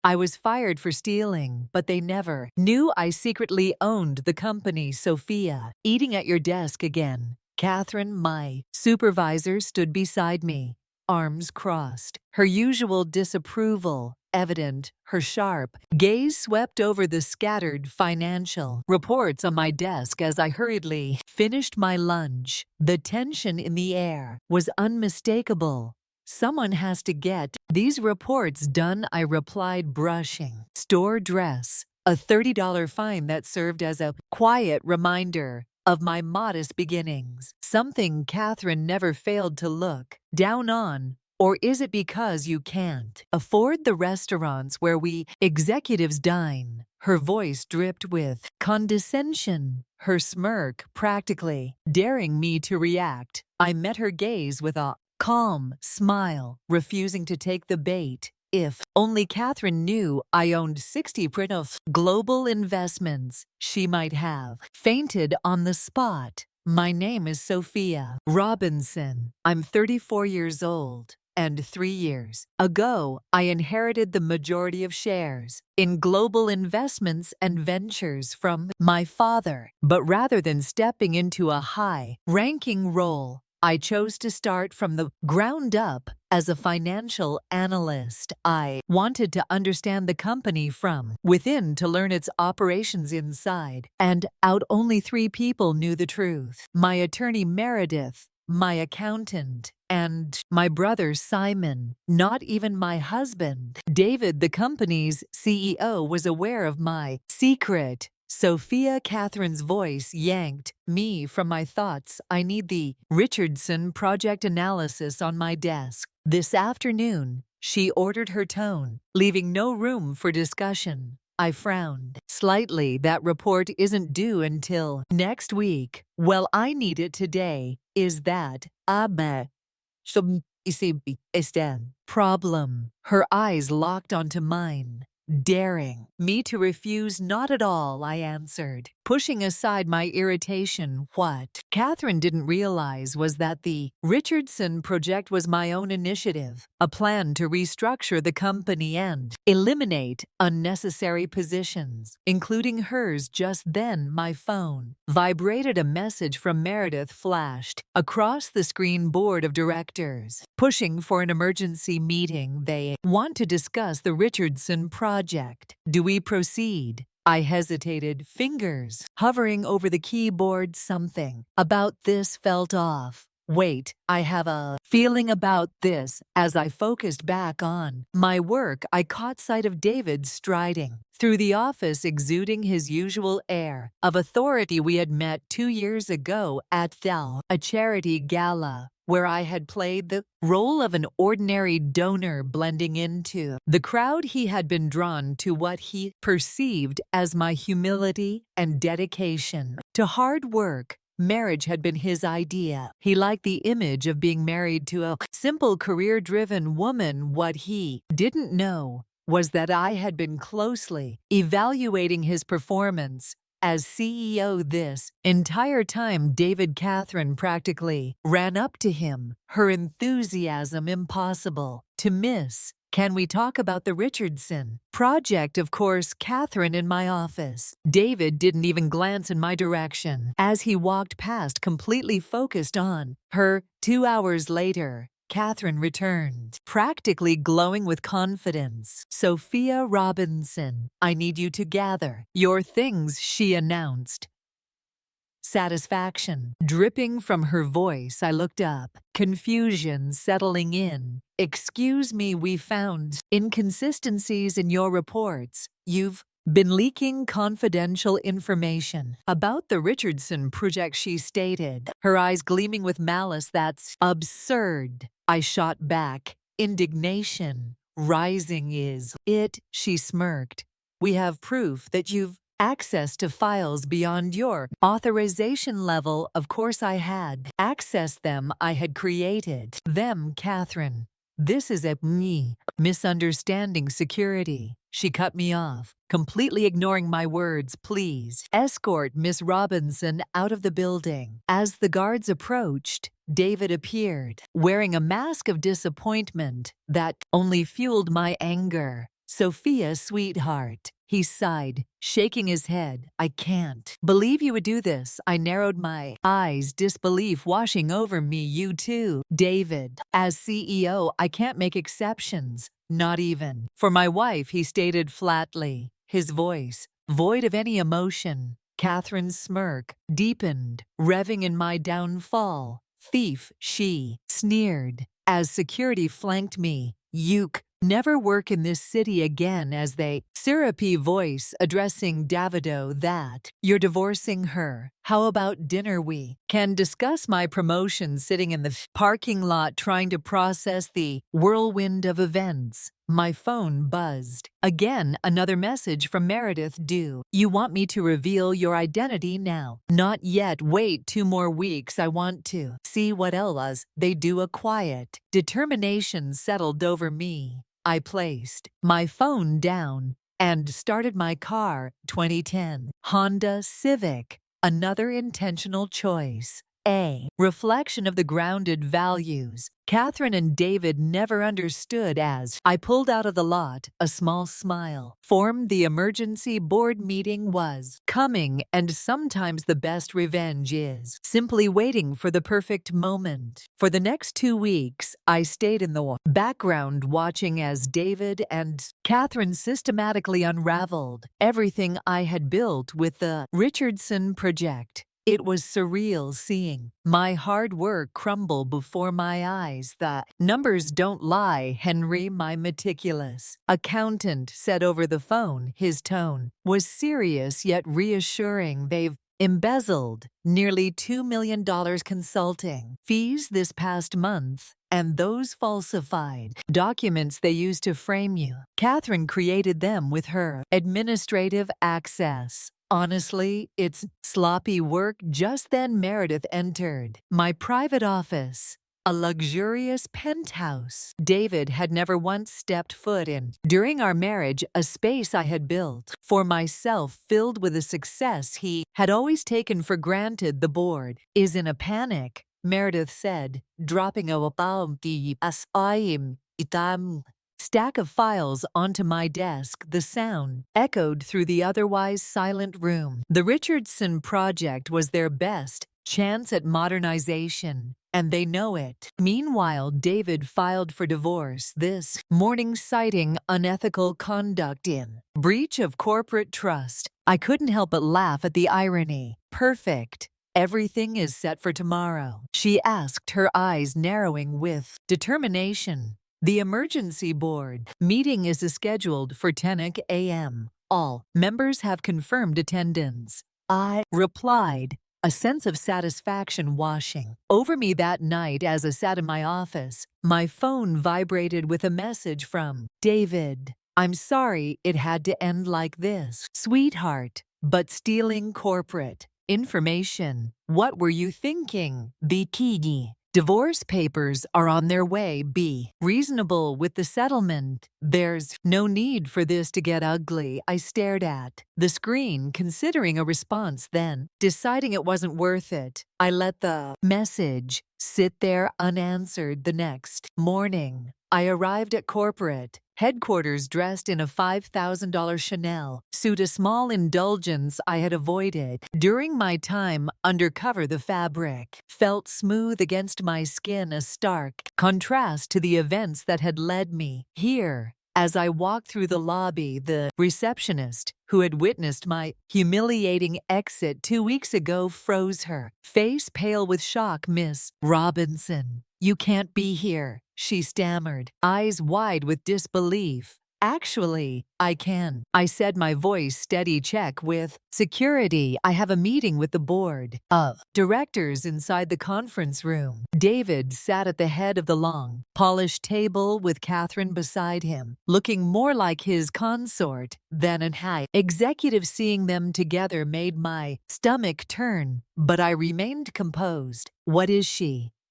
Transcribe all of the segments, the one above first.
I was fired for stealing, but they never knew I secretly owned the company. Sophia, eating at your desk again. Catherine, my supervisor, stood beside me, arms crossed, her usual disapproval evident. Her sharp gaze swept over the scattered financial reports on my desk as I hurriedly finished my lunch. The tension in the air was unmistakable. Someone has to get these reports done, I replied, brushing store dress, a $30 fine that served as a quiet reminder of my modest beginnings, something Catherine never failed to look down on. Or is it because you can't afford the restaurants where we executives dine? Her voice dripped with condescension, her smirk practically daring me to react. I met her gaze with a calm smile, refusing to take the bait. If only Catherine knew I owned 60% of global investments, she might have fainted on the spot. My name is Sophia Robinson. I'm 34 years old. And 3 years ago, I inherited the majority of shares in global investments and ventures from my father. But rather than stepping into a high-ranking role, I chose to start from the ground up as a financial analyst. I wanted to understand the company from within to learn its operations inside and out. Only 3 people knew the truth: my attorney Meredith, my accountant, and my brother Simon. Not even my husband, David, the company's CEO, was aware of my secret. Sophia, Catherine's voice yanked me from my thoughts. I need the Richardson project analysis on my desk this afternoon, she ordered, her tone leaving no room for discussion. I frowned slightly. That report isn't due until next week. Well, I need it today. Is that a problem? Her eyes locked onto mine, daring me to refuse. Not at all, I answered, pushing aside my irritation. What Catherine didn't realize was that the Richardson project was my own initiative, a plan to restructure the company and eliminate unnecessary positions, including hers. Just then, my phone vibrated. A message from Meredith flashed across the screen. Board of directors pushing for an emergency meeting. They want to discuss the Richardson project. Do we proceed? I hesitated, fingers hovering over the keyboard. Something about this felt off. Wait, I have a feeling about this. As I focused back on my work, I caught sight of David striding through the office, exuding his usual air of authority. We had met 2 years ago at a charity gala, where I had played the role of an ordinary donor, blending into the crowd. He had been drawn to what he perceived as my humility and dedication to hard work. Marriage had been his idea. He liked the image of being married to a simple, career-driven woman. What he didn't know was that I had been closely evaluating his performance as CEO this entire time. Catherine practically ran up to him, her enthusiasm impossible to miss. Can we talk about the Richardson project? Of course. Catherine in my office. David didn't even glance in my direction as he walked past, completely focused on her. 2 hours later, Catherine returned, practically glowing with confidence. Sophia Robinson, I need you to gather your things, she announced, satisfaction dripping from her voice. I looked up, confusion settling in. Excuse me, we found inconsistencies in your reports. You've been leaking confidential information about the Richardson project, she stated, her eyes gleaming with malice. That's absurd, I shot back, indignation rising. Is it? She smirked. We have proof that you've access to files beyond your authorization level. Of course I had accessed them. I had created them. Catherine, this is a misunderstanding. Security, she cut me off, completely ignoring my words. Please escort Miss Robinson out of the building. As the guards approached, David appeared, wearing a mask of disappointment that only fueled my anger. Sophia, sweetheart. He sighed, shaking his head. I can't believe you would do this. I narrowed my eyes, disbelief washing over me. You too, David. As CEO, I can't make exceptions. Not even for my wife, he stated flatly, his voice void of any emotion. Catherine's smirk deepened, revving in my downfall. Thief, she sneered as security flanked me. You never work in this city again. As they syrupy voice addressing Davido, that you're divorcing her. How about dinner? We can discuss my promotion. Sitting in the parking lot trying to process the whirlwind of events, my phone buzzed. Again, another message from Meredith. Do you want me to reveal your identity now? Not yet. Wait 2 more weeks. I want to see what else they do. A quiet determination settled over me. I placed my phone down and started my car. 2010 Honda Civic. Another intentional choice. A reflection of the grounded values Catherine and David never understood. As I pulled out of the lot, a small smile formed. The emergency board meeting was coming, and sometimes the best revenge is simply waiting for the perfect moment. For the next 2 weeks, I stayed in the background watching as David and Catherine systematically unraveled everything I had built with the Richardson project. It was surreal seeing my hard work crumble before my eyes. The numbers don't lie, Henry, my meticulous accountant said over the phone. His tone was serious yet reassuring. They've embezzled nearly $2 million consulting fees this past month, and those falsified documents they used to frame you. Catherine created them with her administrative access. Honestly, it's sloppy work. Just then Meredith entered my private office, a luxurious penthouse David had never once stepped foot in. During our marriage, a space I had built for myself filled with a success he had always taken for granted. The board is in a panic, Meredith said, dropping a stack of files onto my desk. The sound echoed through the otherwise silent room. The Richardson project was their best chance at modernization, and they know it. Meanwhile, David filed for divorce this morning, citing unethical conduct in breach of corporate trust. I couldn't help but laugh at the irony. Perfect. Everything is set for tomorrow, she asked, her eyes narrowing with determination. The emergency board meeting is scheduled for 10 a.m. All members have confirmed attendance, I replied, a sense of satisfaction washing over me that night. As I sat in my office, my phone vibrated with a message from David. I'm sorry it had to end like this, sweetheart, but stealing corporate information. What were you thinking? Bikini. Divorce papers are on their way. Be reasonable with the settlement. There's no need for this to get ugly. I stared at the screen, considering a response, then deciding it wasn't worth it. I let the message sit there unanswered. The next morning, I arrived at corporate headquarters dressed in a $5,000 Chanel suit, a small indulgence I had avoided during my time undercover. The fabric felt smooth against my skin, a stark contrast to the events that had led me here. As I walked through the lobby, the receptionist, who had witnessed my humiliating exit 2 weeks ago, froze, her face pale with shock. Miss Robinson, you can't be here, she stammered, eyes wide with disbelief. Actually, I can, I said, my voice steady. Check with security. I have a meeting with the board of directors inside the conference room. David sat at the head of the long, polished table with Catherine beside him, looking more like his consort than an high executive. Seeing them together made my stomach turn, but I remained composed. What is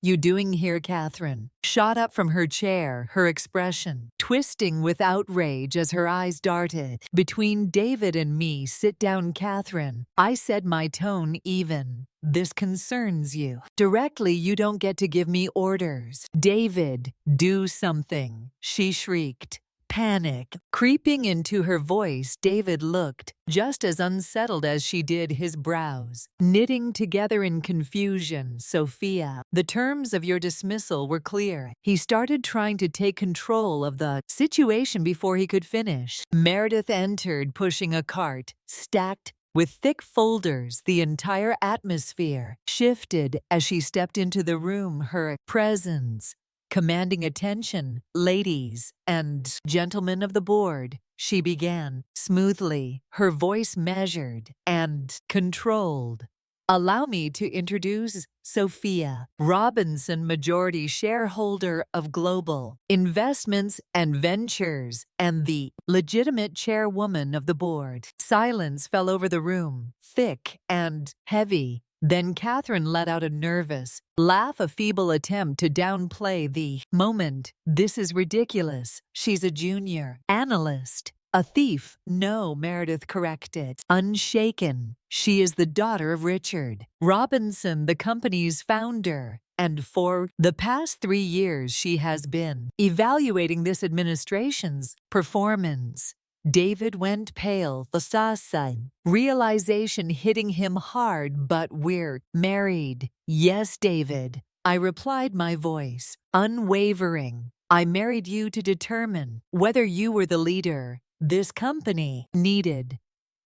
you doing here? Catherine shot up from her chair, her expression twisting with outrage as her eyes darted between David and me. Sit down, Catherine, I said, my tone even. This concerns you directly. You don't get to give me orders. David, do something, she shrieked. panic creeping into her voice. David looked just as unsettled as she did, his brows knitting together in confusion. Sophia, the terms of your dismissal were clear. He started trying to take control of the situation before he could finish. Meredith entered, pushing a cart stacked with thick folders. The entire atmosphere shifted as she stepped into the room, her presence commanding attention. Ladies and gentlemen of the board, she began smoothly, her voice measured and controlled. Allow me to introduce Sophia Robinson, majority shareholder of Global Investments and Ventures and the legitimate chairwoman of the board. Silence fell over the room, thick and heavy. Then Catherine let out a nervous laugh, a feeble attempt to downplay the moment. This is ridiculous. She's a junior analyst. A thief. No, Meredith corrected, unshaken. She is the daughter of Richard Robinson, the company's founder. And for the past 3 years, she has been evaluating this administration's performance. David went pale, the sign, realization hitting him hard. But we're married. Yes, David, I replied, my voice unwavering. I married you to determine whether you were the leader this company needed.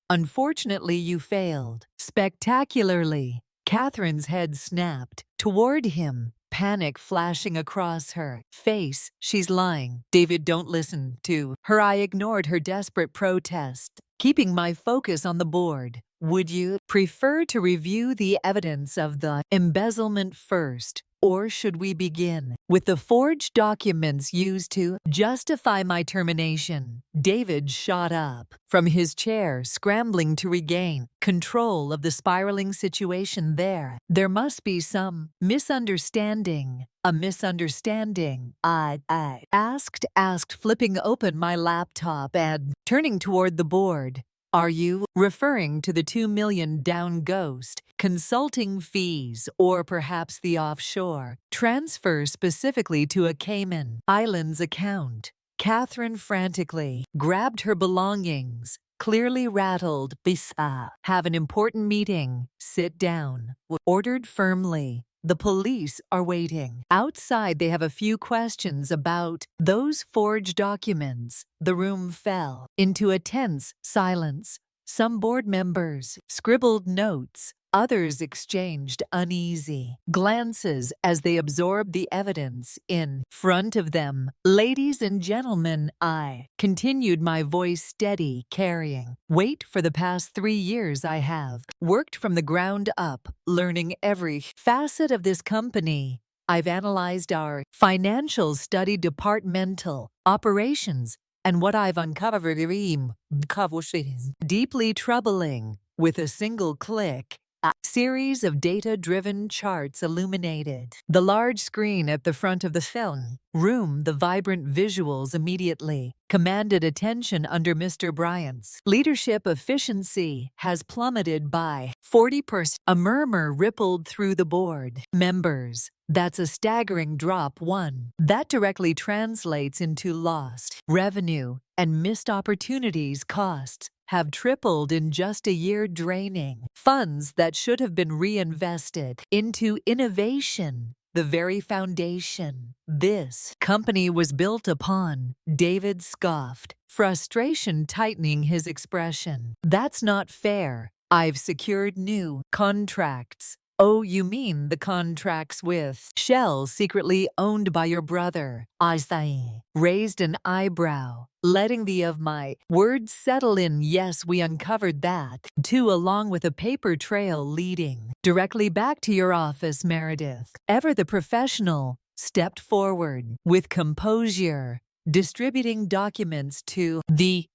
Unfortunately, you failed spectacularly. Catherine's head snapped toward him, panic flashing across her face. She's lying. David, don't listen to her. I ignored her desperate protest, keeping my focus on the board. Would you prefer to review the evidence of the embezzlement first? Or should we begin with the forged documents used to justify my termination? David shot up from his chair, scrambling to regain control of the spiraling situation. There must be some misunderstanding. A misunderstanding? I asked, flipping open my laptop and turning toward the board. Are you referring to the $2 million down ghost consulting fees, or perhaps the offshore transfer specifically to a Cayman Islands account? Catherine frantically grabbed her belongings, clearly rattled. Have an important meeting. Sit down. Ordered firmly. The police are waiting outside. They have a few questions about those forged documents. The room fell into a tense silence. Some board members scribbled notes. Others exchanged uneasy glances as they absorbed the evidence in front of them. Ladies and gentlemen, I continued, my voice steady, carrying weight. For the past 3 years, I have worked from the ground up, learning every facet of this company. I've analyzed our financials, studied departmental operations, and what I've uncovered deeply troubling. With a single click, a series of data-driven charts illuminated the large screen at the front of the film room. The vibrant visuals immediately commanded attention. Under Mr. Bryant's leadership, efficiency has plummeted by 40%. A murmur rippled through the board members. That's a staggering drop. One that directly translates into lost revenue and missed opportunities. Costs have tripled in just a year, draining funds that should have been reinvested into innovation, the very foundation this company was built upon. David scoffed, frustration tightening his expression. That's not fair. I've secured new contracts. Oh, you mean the contracts with Shell, secretly owned by your brother? I raised an eyebrow, letting the of my words settle in. Yes, we uncovered that, too, along with a paper trail leading directly back to your office. Meredith, ever the professional, stepped forward with composure, distributing documents to the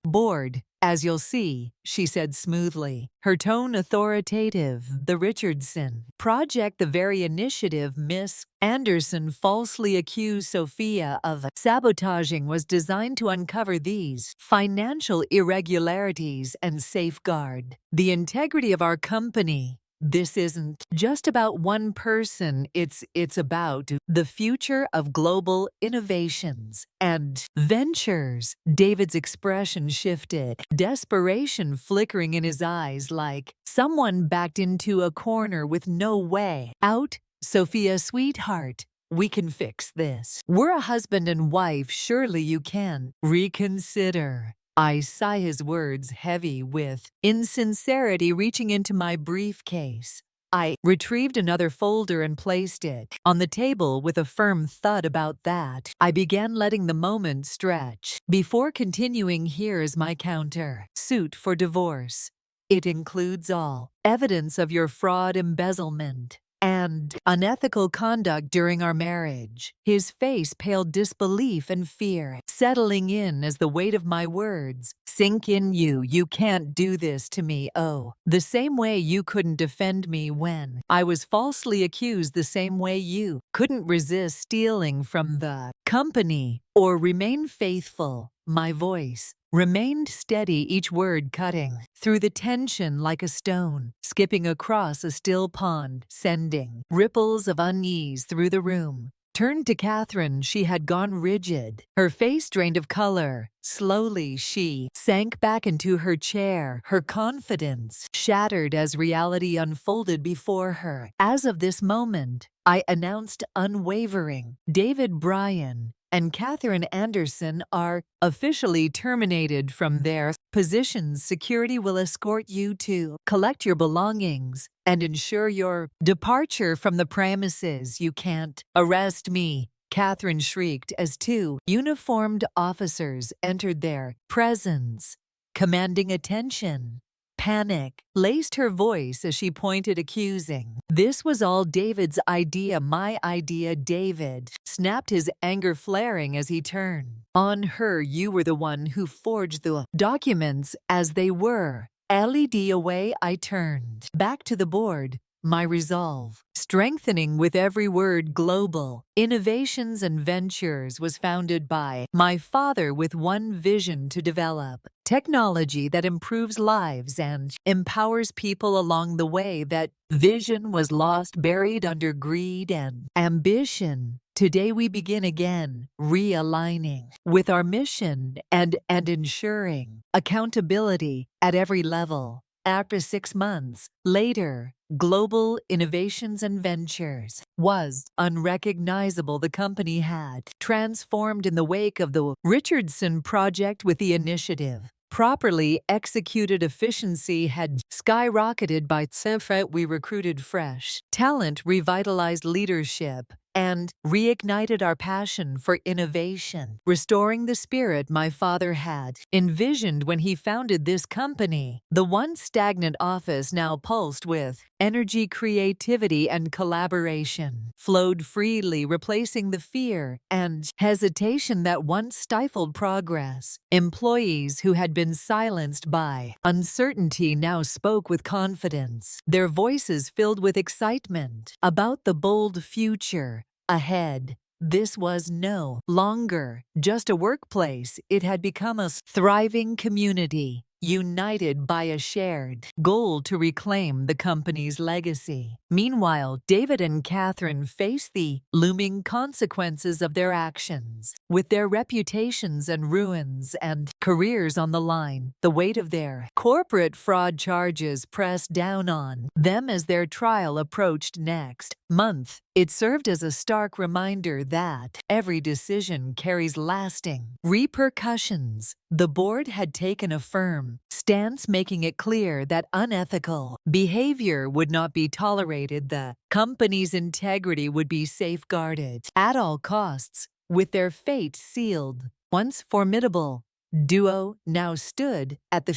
board. As you'll see, she said smoothly, her tone authoritative. The Richardson project, the very initiative Miss Anderson falsely accused Sophia of sabotaging, was designed to uncover these financial irregularities and safeguard the integrity of our company. This isn't just about one person, it's about the future of global innovations and ventures. David's expression shifted, desperation flickering in his eyes like someone backed into a corner with no way out. Sophia, sweetheart, we can fix this. We're a husband and wife, surely you can reconsider. I sigh, his words heavy with insincerity, reaching into my briefcase. I retrieved another folder and placed it on the table with a firm thud. About that, I began letting the moment stretch. Before continuing, here's my counter suit for divorce. It includes all evidence of your fraud, embezzlement, and unethical conduct during our marriage. His face paled, disbelief and fear settling in as the weight of my words sink in. You can't do this to me. Oh, the same way you couldn't defend me when I was falsely accused, the same way you couldn't resist stealing from the company or remain faithful. My voice remained steady, each word cutting through the tension like a stone, skipping across a still pond, sending ripples of unease through the room. Turned to Catherine, she had gone rigid, her face drained of color. Slowly, she sank back into her chair, her confidence shattered as reality unfolded before her. As of this moment, I announced unwavering, David Bryan and Catherine Anderson are officially terminated from their positions. Security will escort you to collect your belongings and ensure your departure from the premises. You can't arrest me, Catherine shrieked as two uniformed officers entered their presence, commanding attention. Panic laced her voice as she pointed accusing. This was all David's idea, my idea. David snapped, his anger flaring as he turned on her. You were the one who forged the documents as they were. LED away, I turned back to the board, my resolve strengthening with every word. Global Innovations and Ventures was founded by my father with one vision: to develop technology that improves lives and empowers people. Along the way, that vision was lost, buried under greed and ambition. Today we begin again, realigning with our mission and ensuring accountability at every level. After 6 months later, Global Innovations and Ventures was unrecognizable. The company had transformed in the wake of the Richardson Project. With the initiative properly executed, efficiency had skyrocketed by Tsefet. We recruited fresh talent, revitalized leadership, and reignited our passion for innovation, restoring the spirit my father had envisioned when he founded this company. The once stagnant office now pulsed with energy, creativity, and collaboration flowed freely, replacing the fear and hesitation that once stifled progress. Employees who had been silenced by uncertainty now spoke with confidence, their voices filled with excitement about the bold future ahead. This was no longer just a workplace, it had become a thriving community, united by a shared goal to reclaim the company's legacy. Meanwhile, David and Catherine faced the looming consequences of their actions. With their reputations and ruins and careers on the line, the weight of their corporate fraud charges pressed down on them as their trial approached next month. It served as a stark reminder that every decision carries lasting repercussions. The board had taken a firm stance, making it clear that unethical behavior would not be tolerated. The company's integrity would be safeguarded at all costs. With their fate sealed, once formidable duo now stood at the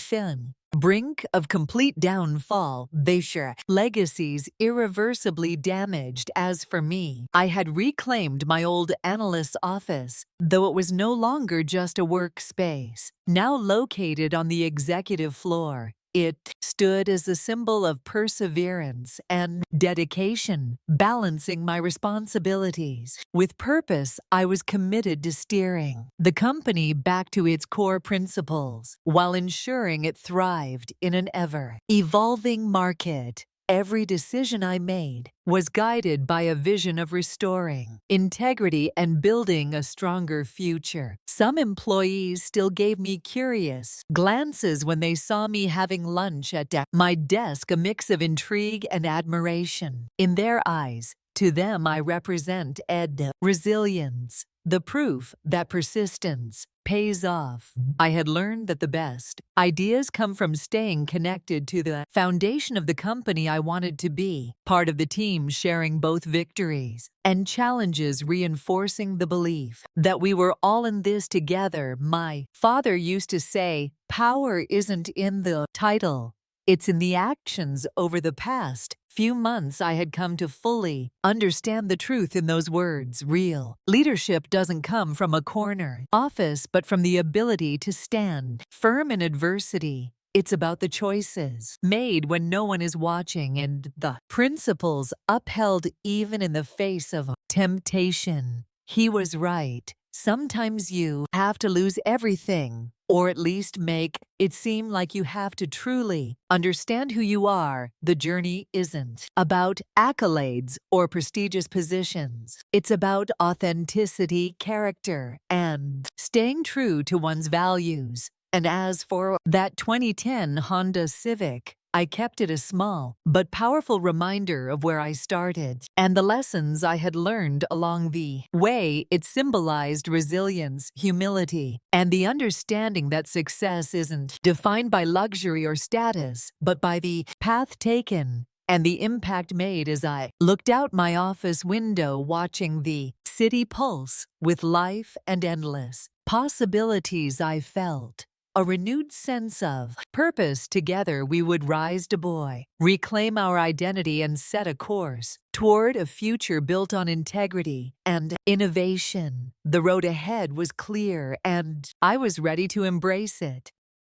brink of complete downfall, their legacies irreversibly damaged. As for me, I had reclaimed my old analyst's office, though it was no longer just a workspace. Now located on the executive floor, it stood as a symbol of perseverance and dedication, balancing my responsibilities with purpose. I was committed to steering the company back to its core principles while ensuring it thrived in an ever-evolving market. Every decision I made was guided by a vision of restoring integrity and building a stronger future. Some employees still gave me curious glances when they saw me having lunch at my desk, a mix of intrigue and admiration. In their eyes, to them I represent resilience, the proof that persistence pays off. I had learned that the best ideas come from staying connected to the foundation of the company I wanted to be, part of the team sharing both victories and challenges, reinforcing the belief that we were all in this together. My father used to say, "Power isn't in the title, it's in the actions." Over the past few months, I had come to fully understand the truth in those words. Real leadership doesn't come from a corner office, but from the ability to stand firm in adversity. It's about the choices made when no one is watching and the principles upheld even in the face of temptation. He was right. Sometimes you have to lose everything, or at least make it seem like you have to truly understand who you are. The journey isn't about accolades or prestigious positions. It's about authenticity, character, and staying true to one's values. And as for that 2010 Honda Civic, I kept it a small but powerful reminder of where I started and the lessons I had learned along the way. It symbolized resilience, humility, and the understanding that success isn't defined by luxury or status, but by the path taken and the impact made. As I looked out my office window, watching the city pulse with life and endless possibilities, I felt a renewed sense of purpose. Together we would rise to reclaim our identity and set a course toward a future built on integrity and innovation. The road ahead was clear, and I was ready to embrace it.